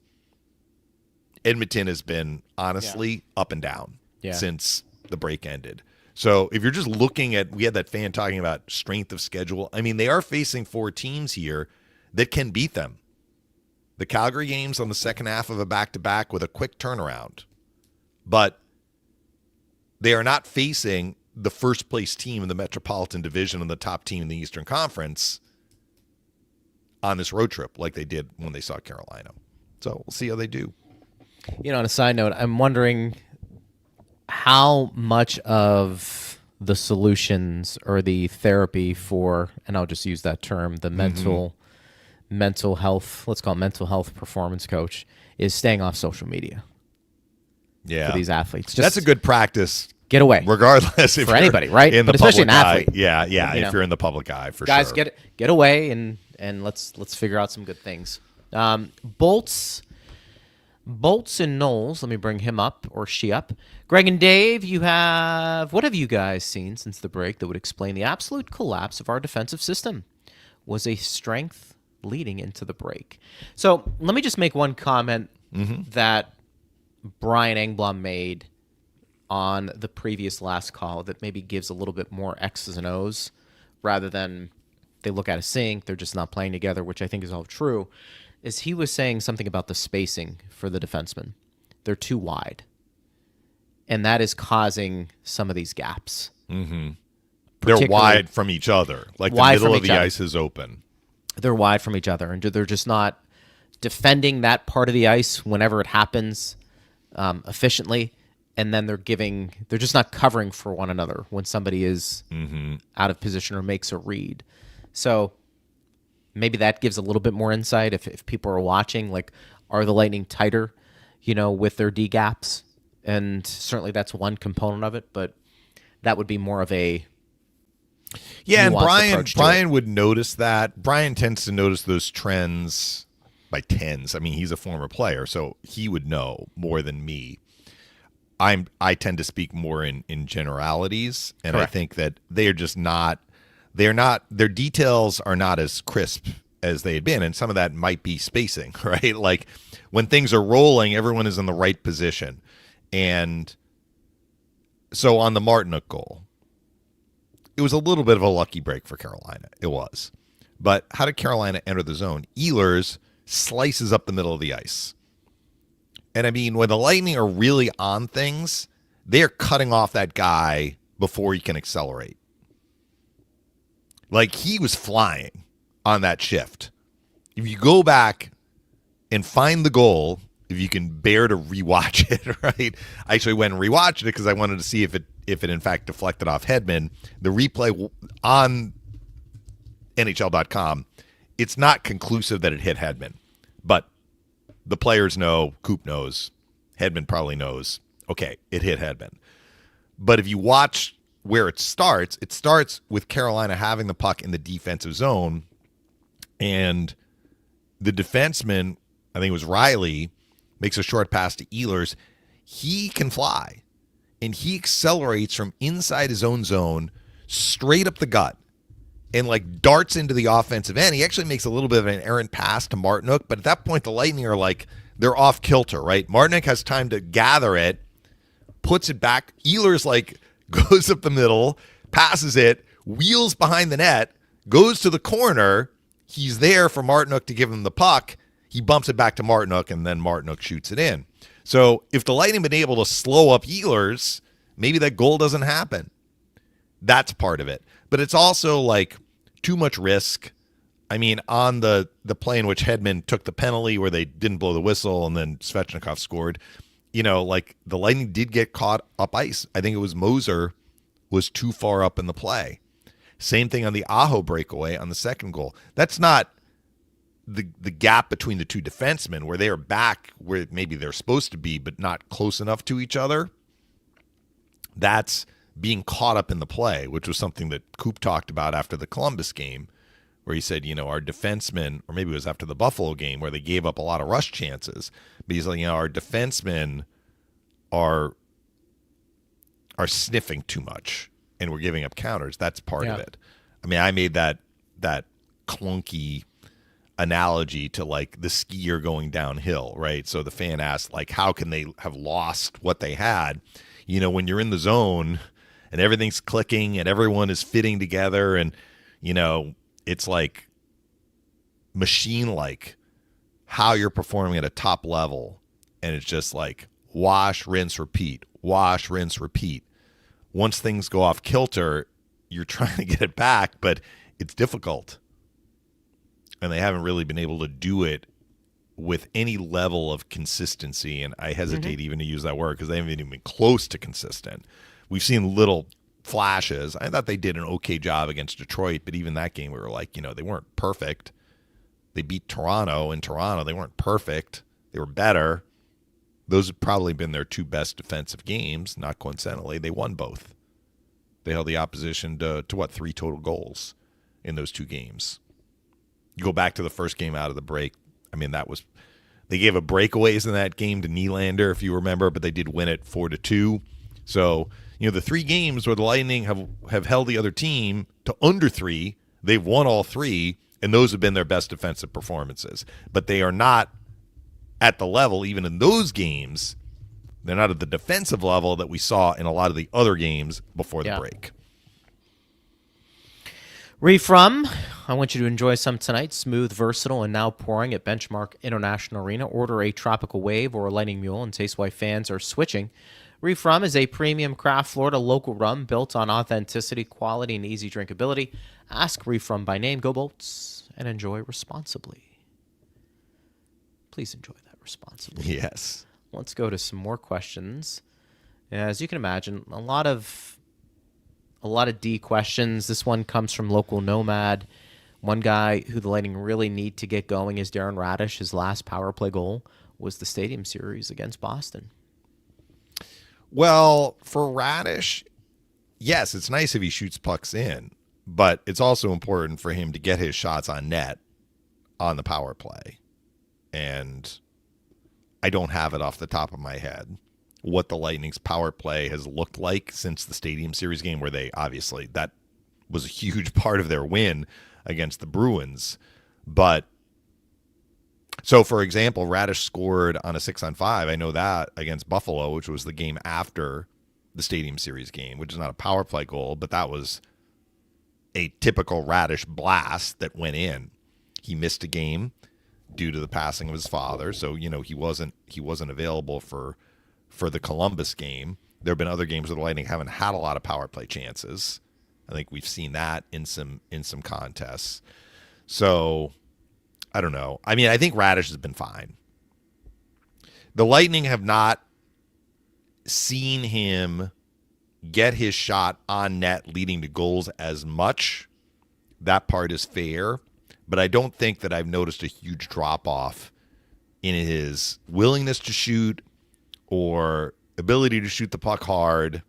Edmonton has been, honestly, up and down since the break ended. So if you're just looking at, we had that fan talking about strength of schedule. I mean, they are facing 4 teams here that can beat them. The Calgary game's on the second half of a back-to-back with a quick turnaround. But they are not facing the first-place team in the Metropolitan Division and the top team in the Eastern Conference on this road trip like they did when they saw Carolina. So we'll see how they do. You know, on a side note, I'm wondering how much of the solutions or the therapy for, and I'll just use that term, the mental health, let's call it mental health performance coach, is staying off social media. Yeah, for these athletes. That's a good practice. Get away, regardless if for anybody, right? In but the especially public an athlete. Eye. Yeah. If you're in the public eye, for guys, sure. Guys, get away and let's figure out some good things. Bolts and Knowles. Let me bring him up or she up. Greg and Dave, what have you guys seen since the break that would explain the absolute collapse of our defensive system? Was a strength leading into the break. So let me just make one comment that Brian Engblom made on the previous last call that maybe gives a little bit more X's and O's rather than they look at a sync, they're just not playing together, which I think is all true, is he was saying something about the spacing for the defensemen. They're too wide. And that is causing some of these gaps. They're wide from each other. Like the middle of the ice is open. They're wide from each other, and they're just not defending that part of the ice whenever it happens efficiently. And then they're just not covering for one another when somebody is out of position or makes a read. So maybe that gives a little bit more insight if people are watching. Like, are the Lightning tighter, with their D gaps? And certainly that's one component of it, but that would be more of a and Brian would notice that. Brian tends to notice those trends by tens. I mean, he's a former player, so he would know more than me. I tend to speak more in generalities, and correct. I think that they're just not. Their details are not as crisp as they had been, and some of that might be spacing, right? Like when things are rolling, everyone is in the right position, and so on the Martinook goal, it was a little bit of a lucky break for Carolina. It was, but how did Carolina enter the zone? Ehlers slices up the middle of the ice. And I mean, when the Lightning are really on things, they are cutting off that guy before he can accelerate. Like, he was flying on that shift. If you go back and find the goal, if you can bear to rewatch it, right? I actually went and rewatched it because I wanted to see if it in fact deflected off Hedman. The replay on NHL.com, it's not conclusive that it hit Hedman, but the players know, Coop knows, Hedman probably knows, okay, it hit Hedman. But if you watch where it starts with Carolina having the puck in the defensive zone, and the defenseman, I think it was Riley, makes a short pass to Ehlers. He can fly, and he accelerates from inside his own zone straight up the gut and like darts into the offensive end. He actually makes a little bit of an errant pass to Martinook, but at that point the Lightning are like, they're off kilter, right? Martinook has time to gather it, puts it back. Ehlers like goes up the middle, passes it, wheels behind the net, goes to the corner. He's there for Martinook to give him the puck. He bumps it back to Martinook, and then Martinook shoots it in. So if the Lightning been able to slow up Ehlers, maybe that goal doesn't happen. That's part of it. But it's also like too much risk. I mean, on the play in which Hedman took the penalty where they didn't blow the whistle and then Svechnikov scored, like the Lightning did get caught up ice. I think it was Moser was too far up in the play. Same thing on the Aho breakaway on the second goal. That's not the gap between the two defensemen where they are back where maybe they're supposed to be, but not close enough to each other. That's being caught up in the play, which was something that Coop talked about after the Columbus game, where he said, our defensemen, or maybe it was after the Buffalo game where they gave up a lot of rush chances, but he's like, our defensemen are sniffing too much and we're giving up counters. That's part of it. I mean, I made that clunky analogy to like the skier going downhill, right? So the fan asked, like, how can they have lost what they had? When you're in the zone and everything's clicking and everyone is fitting together and, it's like machine-like how you're performing at a top level. And it's just like wash, rinse, repeat, wash, rinse, repeat. Once things go off kilter, you're trying to get it back, but it's difficult. And they haven't really been able to do it with any level of consistency. And I hesitate even to use that word because they haven't even been close to consistent. We've seen little flashes. I thought they did an okay job against Detroit, but even that game we were like, they weren't perfect. They beat Toronto in Toronto. They weren't perfect. They were better. Those have probably been their two best defensive games, not coincidentally. They won both. They held the opposition to 3 total goals in those 2 games. You go back to the first game out of the break. I mean, they gave a breakaways in that game to Nylander, if you remember, but they did win it 4-2. So, the 3 games where the Lightning have held the other team to under 3, they've won all 3, and those have been their best defensive performances. But they are not at the level, even in those games, they're not at the defensive level that we saw in a lot of the other games before the break. Reif Rum, I want you to enjoy some tonight. Smooth, versatile, and now pouring at Benchmark International Arena. Order a Tropical Wave or a Lightning Mule and taste why fans are switching. Reif Rum is a premium craft Florida local rum built on authenticity, quality, and easy drinkability. Ask Reif Rum by name. Go Bolts, and enjoy responsibly. Please enjoy that responsibly. Yes. Let's go to some more questions. As you can imagine, a lot of D questions. This one comes from Local Nomad. One guy who the Lightning really need to get going is Darren Radish. His last power play goal was the Stadium Series against Boston. Well, for Radish, yes, it's nice if he shoots pucks in, but it's also important for him to get his shots on net on the power play. And I don't have it off the top of my head what the Lightning's power play has looked like since the Stadium Series game, where they obviously, that was a huge part of their win against the Bruins. But so, for example, Radish scored on a 6-on-5. I know that against Buffalo, which was the game after the Stadium Series game, which is not a power play goal, but that was a typical Radish blast that went in. He missed a game due to the passing of his father, so he wasn't available for the Columbus game. There have been other games where the Lightning haven't had a lot of power play chances. I think we've seen that in some contests. So I don't know. I mean, I think Radish has been fine. The Lightning have not seen him get his shot on net leading to goals as much. That part is fair. But I don't think that I've noticed a huge drop-off in his willingness to shoot or ability to shoot the puck hard.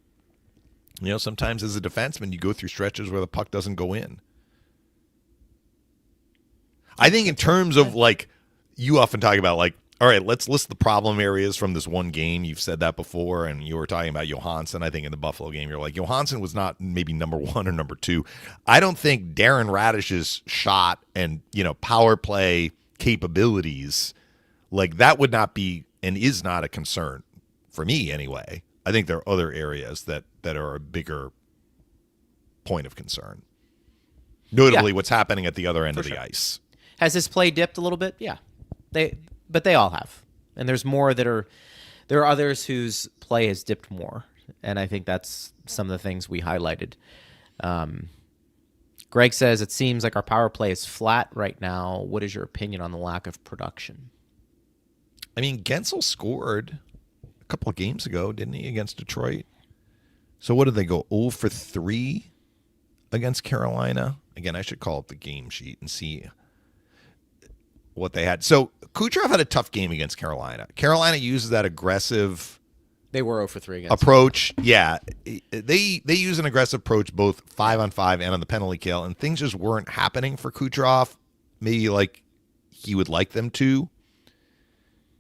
Sometimes as a defenseman, you go through stretches where the puck doesn't go in. I think in terms of, like, you often talk about, like, All right, let's list the problem areas from this one game. You've said that before, and you were talking about Johansson. I think in the Buffalo game, you're like, Johansson was not maybe number 1 or number 2. I don't think Darren Radish's shot and, power play capabilities, like that would not be and is not a concern for me anyway. I think there are other areas that are a bigger point of concern. Notably, what's happening at the other end of the ice. Has his play dipped a little bit? Yeah. But they all have. And there are others whose play has dipped more. And I think that's some of the things we highlighted. Greg says, it seems like our power play is flat right now. What is your opinion on the lack of production? I mean, Gensel scored a couple of games ago, didn't he, against Detroit? So what did they go, 0 for 3 against Carolina? Again, I should call up the game sheet and see what they had. So Kucherov had a tough game against Carolina. Carolina uses that aggressive They were 0 for 3 against approach. Yeah. They use an aggressive approach both 5-on-5 and on the penalty kill, and things just weren't happening for Kucherov, maybe like he would like them to.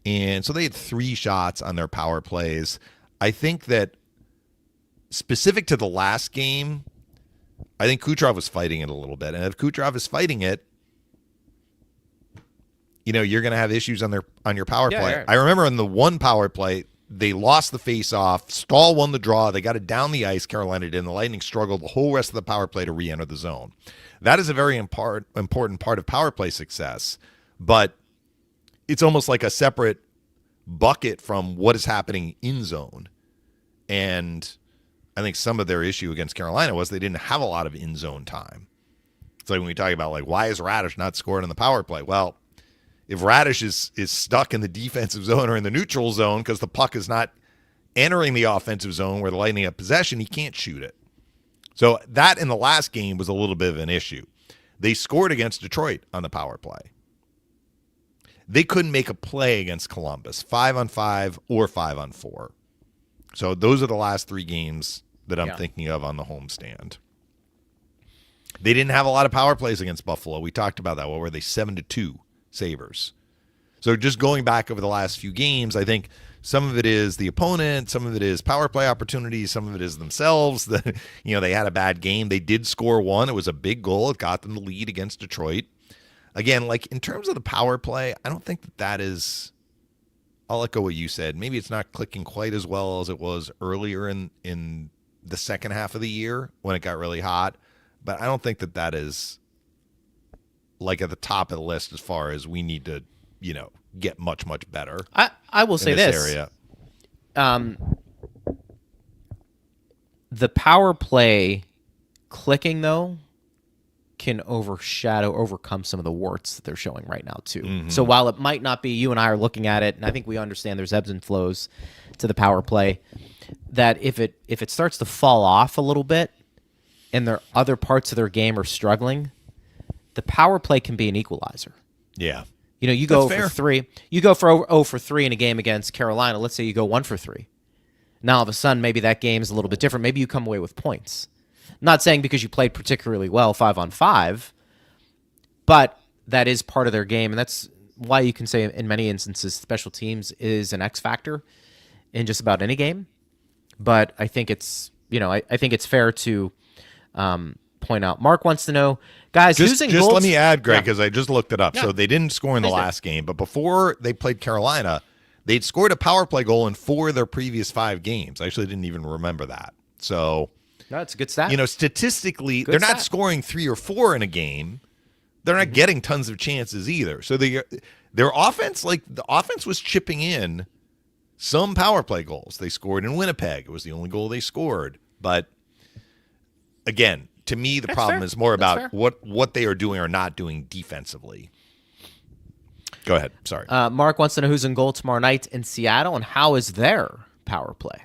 And so they had 3 shots on their power plays. I think that specific to the last game, I think Kucherov was fighting it a little bit. And if Kucherov is fighting it, you're going to have issues on your power play. Yeah. I remember in the one power play, they lost the face-off. Stahl won the draw. They got it down the ice. Carolina did. And the Lightning struggled the whole rest of the power play to re-enter the zone. That is a very important part of power play success. But it's almost like a separate bucket from what is happening in zone. And I think some of their issue against Carolina was they didn't have a lot of in-zone time. It's like when we talk about, like, why is Radish not scoring on the power play? Well, if Radish is stuck in the defensive zone or in the neutral zone because the puck is not entering the offensive zone where the Lightning have possession, he can't shoot it. So that in the last game was a little bit of an issue. They scored against Detroit on the power play. They couldn't make a play against Columbus, 5-on-5 or 5-on-4. So those are the last 3 games that I'm thinking of on the homestand. They didn't have a lot of power plays against Buffalo. We talked about that. What were they? 7-2 Sabres. So just going back over the last few games, I think some of it is the opponent, some of it is power play opportunities, some of it is themselves. They had a bad game. They did score 1. It was a big goal. It got them the lead against Detroit. Again, like in terms of the power play, I don't think that is. I'll echo what you said. Maybe it's not clicking quite as well as it was earlier in the second half of the year when it got really hot. But I don't think that is like at the top of the list as far as we need to, get much, much better. I will say this. Area. The power play clicking, though, can overcome some of the warts that they're showing right now, too. Mm-hmm. So while it might not be, you and I are looking at it, and I think we understand there's ebbs and flows to the power play, that if it starts to fall off a little bit and their other parts of their game are struggling, the power play can be an equalizer. Yeah. You go for 3. You go for 0 for 3 in a game against Carolina. Let's say you go 1 for 3. Now, all of a sudden, maybe that game is a little bit different. Maybe you come away with points. Not saying because you played particularly well 5-on-5, but that is part of their game, and that's why you can say in many instances special teams is an X factor in just about any game. But I think it's I think it's fair to point out. Mark wants to know, guys, using just goals. Let me add, Greg, because I just looked it up. Yeah. So they didn't score in the last game, but before they played Carolina, they'd scored a power play goal in 4 of their previous 5 games. I actually didn't even remember that. So that's a good stat. Statistically, they're not scoring 3 or 4 in a game. They're not getting tons of chances either. So their offense, like the offense was chipping in some power play goals. They scored in Winnipeg. It was the only goal they scored. But again, to me, the problem is more about what they are doing or not doing defensively. Go ahead. Sorry. Mark wants to know who's in goal tomorrow night in Seattle and how is their power play.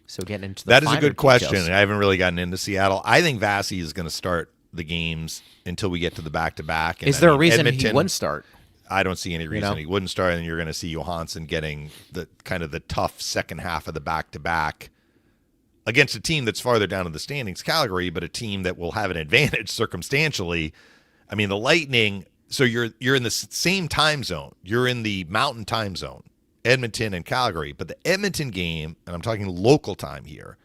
So getting into that is a good question. details. I haven't really gotten into Seattle. I think Vasi is going to start the games until we get to the back-to-back. Is there a reason he wouldn't start? I don't see any reason he wouldn't start, and you're going to see Johansson getting the kind of the tough second half of the back-to-back against a team that's farther down in the standings, Calgary, but a team that will have an advantage circumstantially. I mean, the Lightning, So you're in the same time zone. You're in the Mountain Time Zone, Edmonton and Calgary. But the Edmonton game, and I'm talking local time here,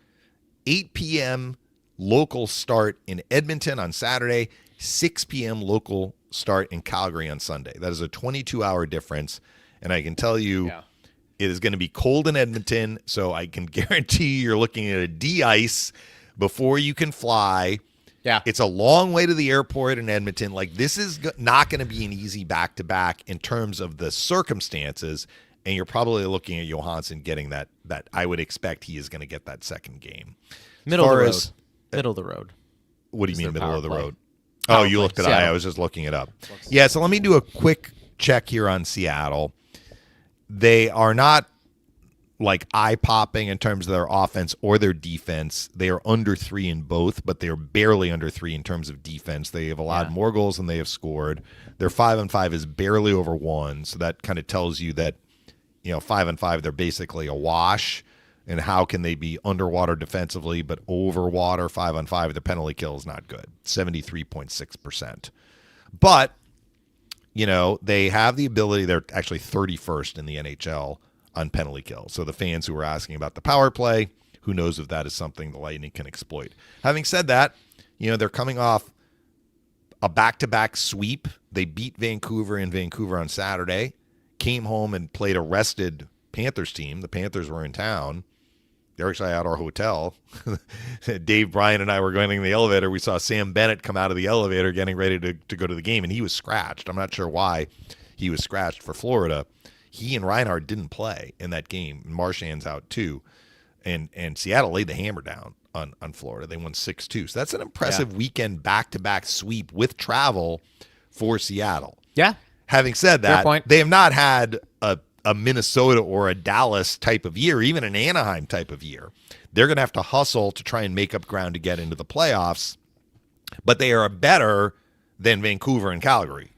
8 p.m. local start in Edmonton on Saturday, 6 p.m. local start in Calgary on Sunday. That is a 22-hour difference. And I can tell you it is going to be cold in Edmonton, so I can guarantee you're looking at a de-ice before you can fly. Yeah. It's a long way to the airport in Edmonton. Like, this is not going to be an easy back-to-back in terms of the circumstances, and you're probably looking at Johansson getting that I would expect he is going to get that second game. Middle of the road. Middle of the road. What do you mean middle of the road? Power Oh, you play. looked at Seattle. I was just looking it up. Yeah, so let me do a quick check here on Seattle. They are not like eye-popping in terms of their offense or their defense. They are under 3 in both, but they are barely under 3 in terms of defense. They have allowed more goals than they have scored. Their 5-on-5 is barely over 1, so that kind of tells you that, 5-on-5, they're basically a wash. And how can they be underwater defensively, but over water 5-on-5? The penalty kill is not good, 73.6%. But, they have the ability. They're actually 31st in the NHL on penalty kill. So the fans who were asking about the power play, who knows if that is something the Lightning can exploit. Having said that, they're coming off a back-to-back sweep. They beat Vancouver in Vancouver on Saturday, came home and played a rested Panthers team. The Panthers were in town. They're actually at our hotel. Dave, Brian, and I were going in the elevator. We saw Sam Bennett come out of the elevator getting ready to go to the game, and he was scratched. I'm not sure why he was scratched for Florida. He and Reinhart didn't play in that game. Marchand's out too. And Seattle laid the hammer down on Florida. They won 6-2. So that's an impressive weekend back-to-back sweep with travel for Seattle. Yeah. Having said Fair that, point. they have not had a Minnesota or a Dallas type of year, even an Anaheim type of year. They're going to have to hustle to try and make up ground to get into the playoffs, but they are better than Vancouver and Calgary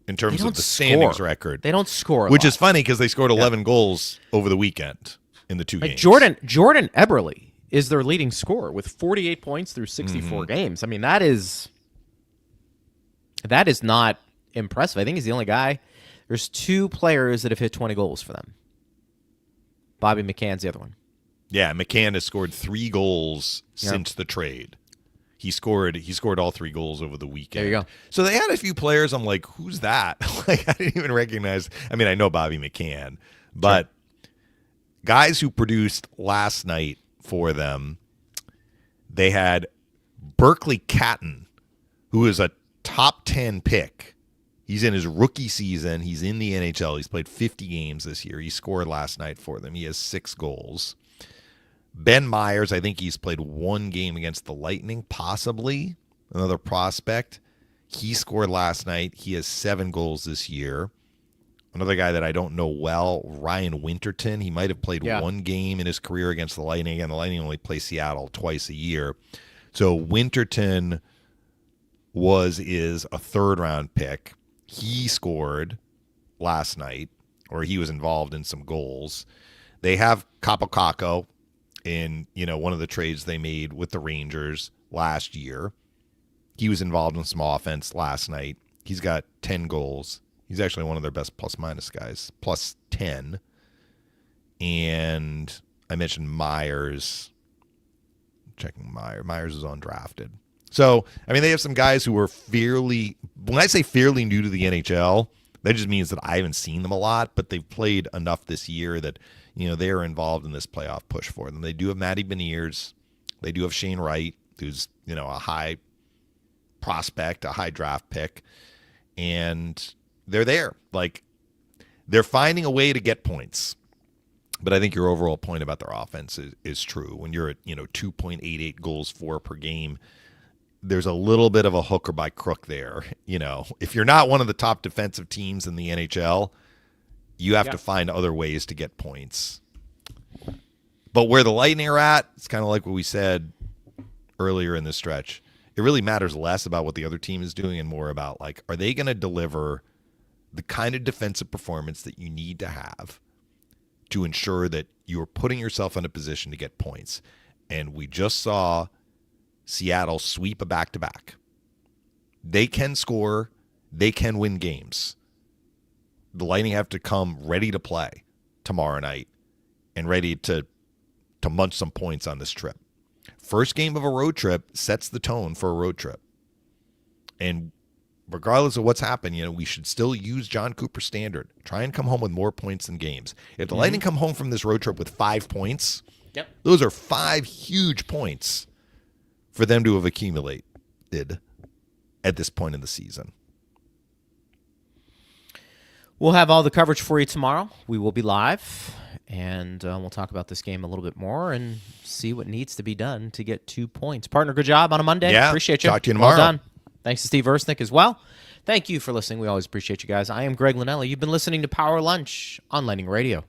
in terms of the standings record. They don't score a which lot. is funny because they scored 11 goals over the weekend in the two games. Jordan Eberle is their leading scorer with 48 points through 64 games. I mean, that is not impressive. I think he's the only guy. There's 2 players that have hit 20 goals for them. Bobby McCann's the other one. Yeah, McCann has scored 3 goals since the trade. He scored all 3 goals over the weekend. There you go. So they had a few players. I'm like, who's that? Like, I didn't even recognize. I mean, I know Bobby McCann, but guys who produced last night for them, they had Berkeley Catton, who is a top 10 pick. He's in his rookie season. He's in the NHL. He's played 50 games this year. He scored last night for them. He has 6 goals. Ben Myers, I think he's played 1 game against the Lightning, possibly. Another prospect. He scored last night. He has 7 goals this year. Another guy that I don't know well, Ryan Winterton. He might have played 1 game in his career against the Lightning, and the Lightning only play Seattle twice a year. So Winterton is a 3rd-round pick. He scored last night, or he was involved in some goals. They have Kapokako in, one of the trades they made with the Rangers last year. He was involved in some offense last night. He's got 10 goals. He's actually one of their best plus-minus guys, plus 10. And I mentioned Myers. Checking Myers. Myers is undrafted. So, I mean, they have some guys who are when I say fairly new to the NHL, that just means that I haven't seen them a lot, but they've played enough this year that, they're involved in this playoff push for them. They do have Matty Beniers. They do have Shane Wright, who's, a high prospect, a high draft pick. And they're there. Like, they're finding a way to get points. But I think your overall point about their offense is true. When you're at, 2.88 goals for per game, there's a little bit of a hook or by crook there. If you're not one of the top defensive teams in the NHL, you have to find other ways to get points. But where the Lightning are at, it's kind of like what we said earlier in this stretch. It really matters less about what the other team is doing and more about, like, are they going to deliver the kind of defensive performance that you need to have to ensure that you're putting yourself in a position to get points. And we just saw Seattle sweep a back-to-back. They can score. they can win games. The Lightning have to come ready to play tomorrow night and ready to munch some points on this trip. First game of a road trip sets the tone for a road trip. And regardless of what's happened, we should still use John Cooper's standard. Try and come home with more points than games. If the Lightning come home from this road trip with 5 points, those are 5 huge points for them to have accumulated at this point in the season. We'll have all the coverage for you tomorrow. We will be live, and we'll talk about this game a little bit more and see what needs to be done to get 2 points. Partner, good job on a Monday. Yeah, appreciate you. talk to you tomorrow. Well done. Thanks to Steve Ersnick as well. Thank you for listening. We always appreciate you guys. I am Greg Linnelli. You've been listening to Power Lunch on Lightning Radio.